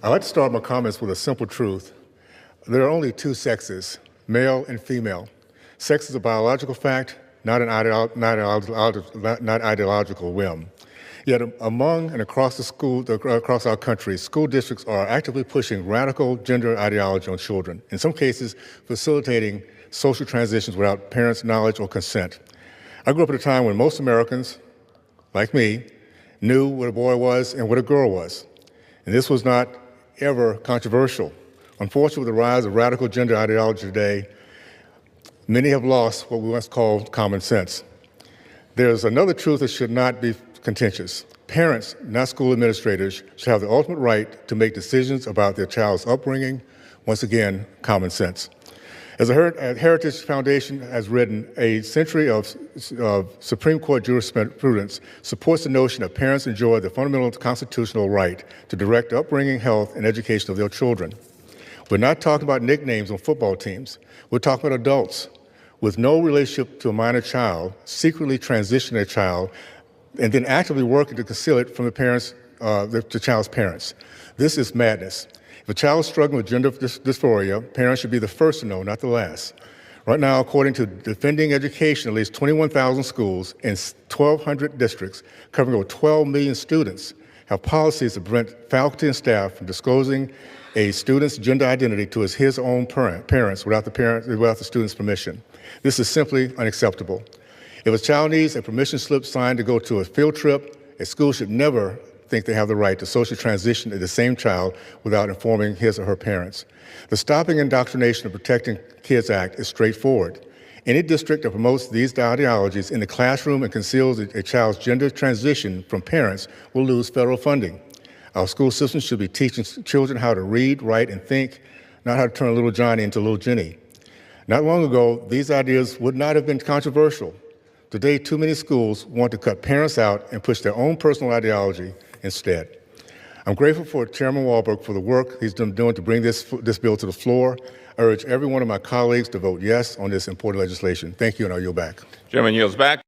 I'd like to start my comments with a simple truth. There are only two sexes, male and female. Sex is a biological fact, not an ideological whim. Yet among and across across our country, school districts are actively pushing radical gender ideology on children, in some cases facilitating social transitions without parents' knowledge or consent. I grew up at a time when most Americans, like me, knew what a boy was and what a girl was. And this was not ever controversial. Unfortunately, with the rise of radical gender ideology today, many have lost what we once called common sense. There's another truth that should not be contentious. Parents, not school administrators, should have the ultimate right to make decisions about their child's upbringing. Once again, common sense. As the Heritage Foundation has written, a century of Supreme Court jurisprudence supports the notion that parents enjoy the fundamental constitutional right to direct upbringing, health, and education of their children. We're not talking about nicknames on football teams. We're talking about adults with no relationship to a minor child, secretly transition their child, and then actively working to conceal it from the child's parents. This is madness. If a child is struggling with gender dysphoria, parents should be the first to know, not the last. Right now, according to Defending Education, at least 21,000 schools in 1,200 districts covering over 12 million students have policies that prevent faculty and staff from disclosing a student's gender identity to his own parents without the student's permission. This is simply unacceptable. If a child needs a permission slip signed to go to a field trip, a school should never think they have the right to socially transition to the same child without informing his or her parents. The Stopping Indoctrination and Protecting Kids Act is straightforward. Any district that promotes these ideologies in the classroom and conceals a child's gender transition from parents will lose federal funding. Our school systems should be teaching children how to read, write, and think, not how to turn little Johnny into little Jenny. Not long ago, these ideas would not have been controversial. Today, too many schools want to cut parents out and push their own personal ideology instead. I'm grateful for Chairman Walberg for the work he's been doing to bring this bill to the floor. I urge every one of my colleagues to vote yes on this important legislation. Thank you, and I yield back. Chairman yields back.